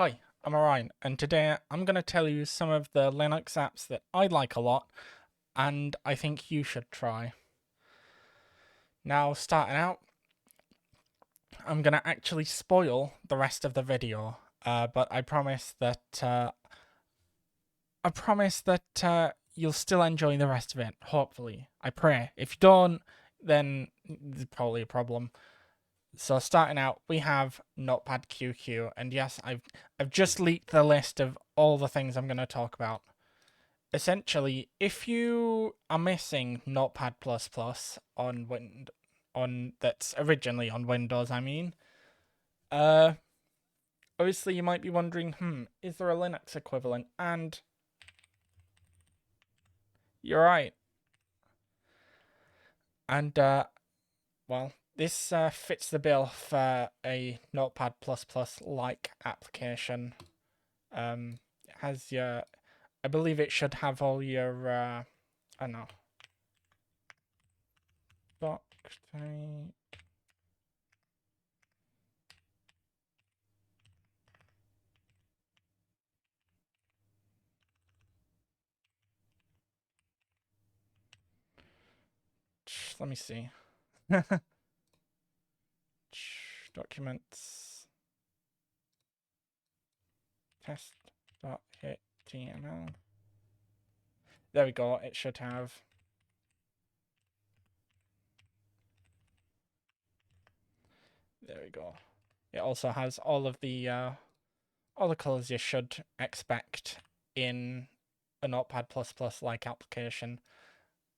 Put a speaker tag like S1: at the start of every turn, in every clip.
S1: Hi, I'm Orion, and today I'm going to tell you some of the Linux apps that I like a lot, and I think you should try. Now, starting out, I'm going to actually spoil the rest of the video, but I promise that you'll still enjoy the rest of it. Hopefully, I pray. If you don't, then there's probably a problem. So starting out, we have Notepad QQ, and yes, I've just leaked the list of all the things I'm going to talk about. Essentially, if you are missing Notepad++ on that's originally on Windows, uh, obviously you might be wondering, is there a Linux equivalent? And you're right. And well, this fits the bill for a Notepad++ like application. It has your, I believe it should have all your, I don't know, doc type. Let me see. Documents test.html. There we go. It should have. There we go. It also has all the colors you should expect in a Notepad++ like application.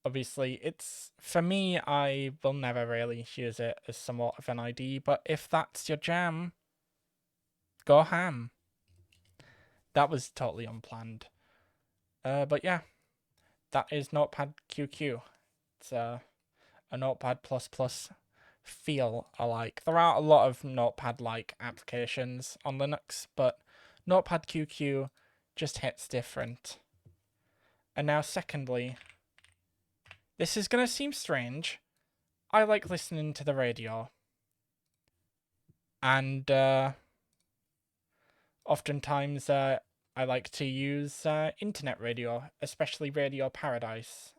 S1: Obviously, it's for me. I will never really use it as somewhat of an ID, but if that's your jam, go ham. That was totally unplanned. But yeah, that is Notepad QQ. It's a Notepad++ feel alike. There are a lot of Notepad-like applications on Linux, but Notepad QQ just hits different. And now secondly, this is going to seem strange. I like listening to the radio. And oftentimes I like to use internet radio, especially Radio Paradise.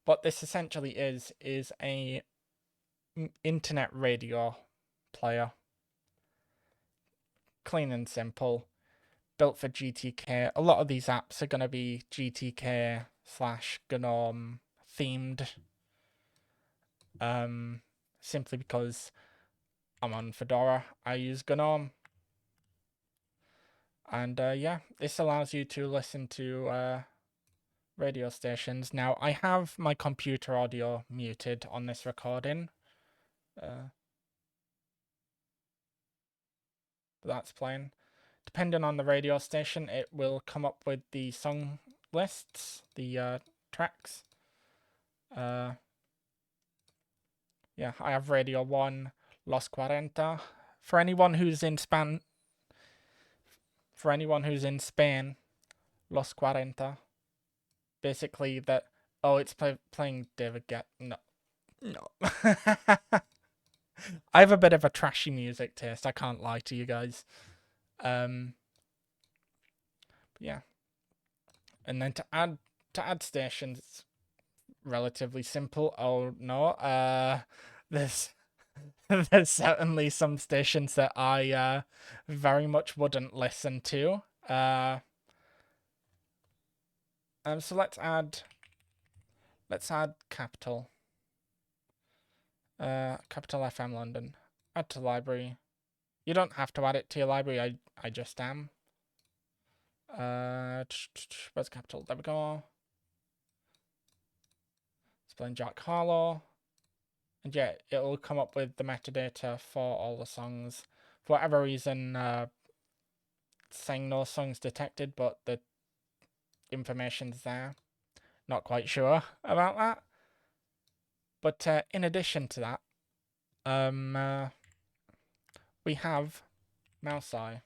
S1: What this essentially is a internet radio player. Clean and simple, built for GTK. A lot of these apps are going to be GTK / GNOME themed. Simply because I'm on Fedora, I use GNOME. And yeah, this allows you to listen to radio stations. Now, I have my computer audio muted on this recording. That's playing. Depending on the radio station, it will come up with the song lists, the tracks. Yeah, I have Radio 1, Los 40. For anyone who's in Spain, Los 40. Basically that, oh, it's playing David Guetta. No. I have a bit of a trashy music taste, I can't lie to you guys. Yeah. And then to add stations, it's relatively simple. Oh no, there's there's certainly some stations that I very much wouldn't listen to. So let's add Capital. Capital FM London. Add to library. You don't have to add it to your library. I just am. Where's Capital? There we go. It's playing Jack Harlow. And yeah, it'll come up with the metadata for all the songs. For whatever reason, it's saying no songs detected, but the information's there. Not quite sure about that. But in addition to that, we have Mouseye.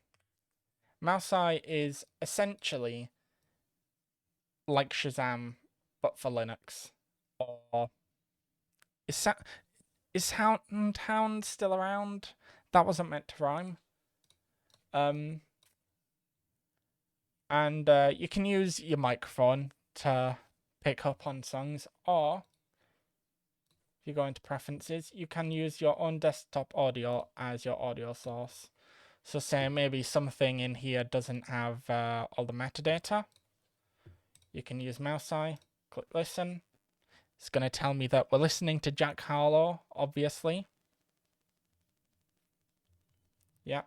S1: Mouseye is essentially like Shazam, but for Linux. Or is Hound still around? That wasn't meant to rhyme. And you can use your microphone to pick up on songs, or if you go into preferences, you can use your own desktop audio as your audio source. So say maybe something in here doesn't have all the metadata. You can use mouse eye, click listen. It's going to tell me that we're listening to Jack Harlow, obviously. Yeah.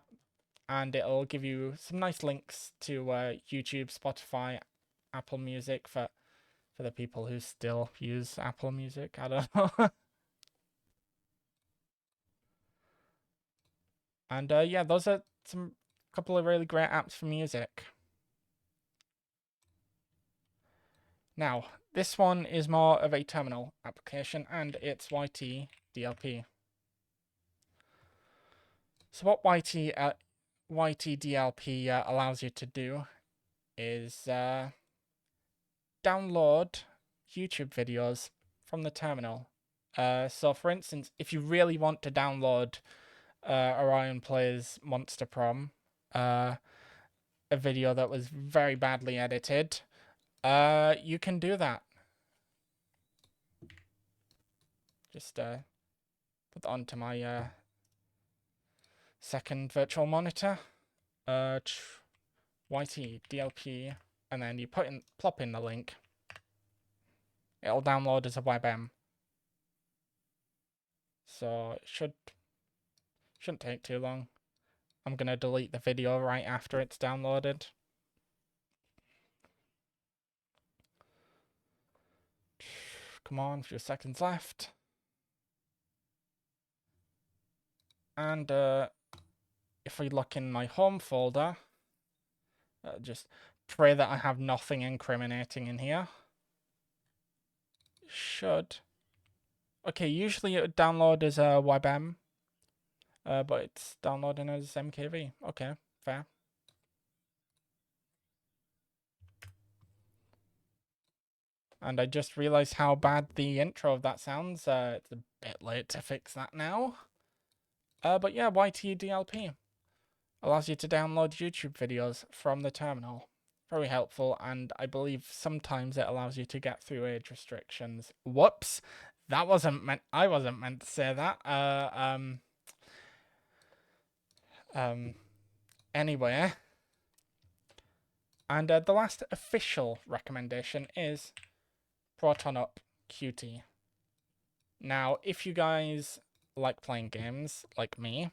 S1: And it'll give you some nice links to YouTube, Spotify, Apple Music for the people who still use Apple Music. I don't know. And yeah, those are some couple of really great apps for music. Now, this one is more of a terminal application, and it's YTDLP. So what YTDLP allows you to do is download YouTube videos from the terminal. So for instance, if you really want to download Orion Plays Monster Prom, a video that was very badly edited, you can do that. Just put that onto my second virtual monitor. YTDLP, and then you plop in the link. It'll download as a WebM. So it shouldn't take too long. I'm gonna delete the video right after it's downloaded. Come on, a few seconds left. And if we look in my home folder, just pray that I have nothing incriminating in here. Should. Okay, usually it would download as a WebM, but it's downloading as MKV. Okay, fair. And I just realized how bad the intro of that sounds. It's a bit late to fix that now. But yeah, YTDLP allows you to download YouTube videos from the terminal. Very helpful, and I believe sometimes it allows you to get through age restrictions. Whoops, that wasn't meant. I wasn't meant to say that. Anyway, and the last official recommendation is ProtonUp Qt. Now, if you guys like playing games like me,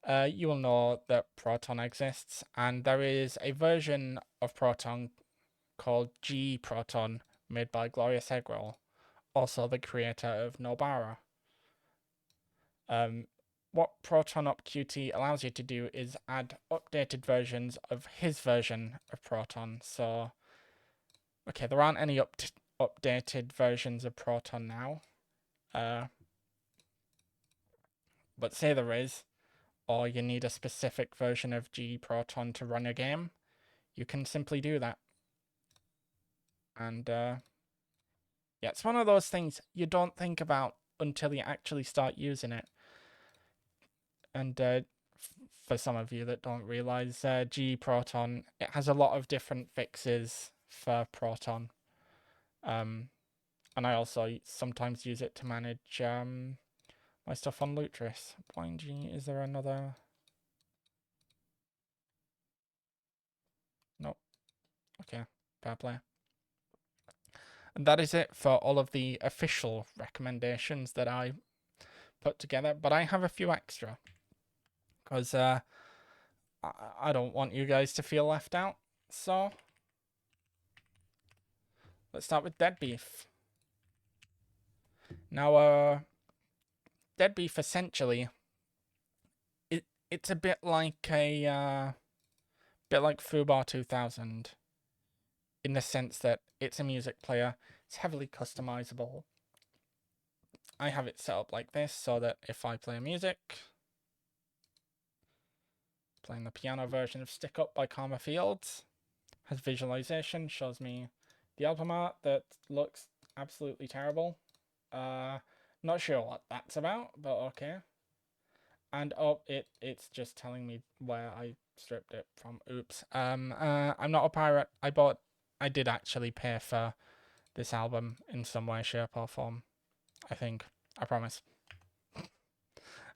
S1: you will know that Proton exists, and there is a version of Proton called gproton made by Glorious Eggroll, also the creator of Nobara. What ProtonUp Qt allows you to do is add updated versions of his version of Proton. So, okay, there aren't any updated versions of Proton now, but say there is, or you need a specific version of gproton to run a game, you can simply do that. And yeah, it's one of those things you don't think about until you actually start using it. And for some of you that don't realize, gproton, it has a lot of different fixes for Proton. And I also sometimes use it to manage my stuff on Lutris. Blind G, is there another? Nope. Okay, fair play. And that is it for all of the official recommendations that I put together. But I have a few extra, because I don't want you guys to feel left out. So let's start with Dead Beef. Now, Dead Beef essentially, it's a bit like Fubar 2000, in the sense that it's a music player. It's heavily customizable. I have it set up like this so that if I play music, playing the piano version of Stick Up by Karma Fields, has visualization, shows me the album art that looks absolutely terrible. Not sure what that's about, but okay. And oh, it's just telling me where I stripped it from. Oops. I'm not a pirate. I did actually pay for this album in some way, shape, or form. I think. I promise.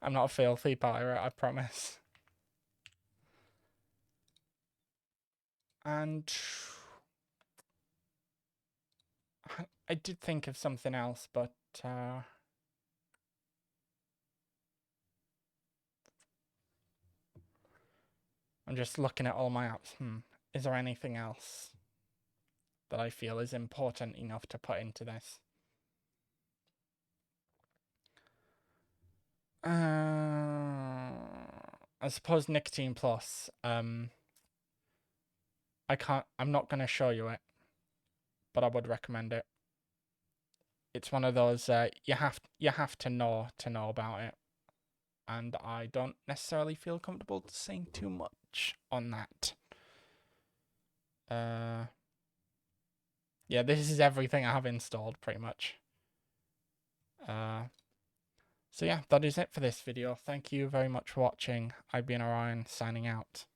S1: I'm not a filthy pirate, I promise. And I did think of something else, but I'm just looking at all my apps. Is there anything else that I feel is important enough to put into this? I suppose Nicotine Plus. I'm not gonna show you it, but I would recommend it. It's one of those you have to know about it, and I don't necessarily feel comfortable saying too much on that. Yeah, this is everything I have installed pretty much. So yeah, that is it for this video. Thank you very much for watching. I've been Orion, signing out.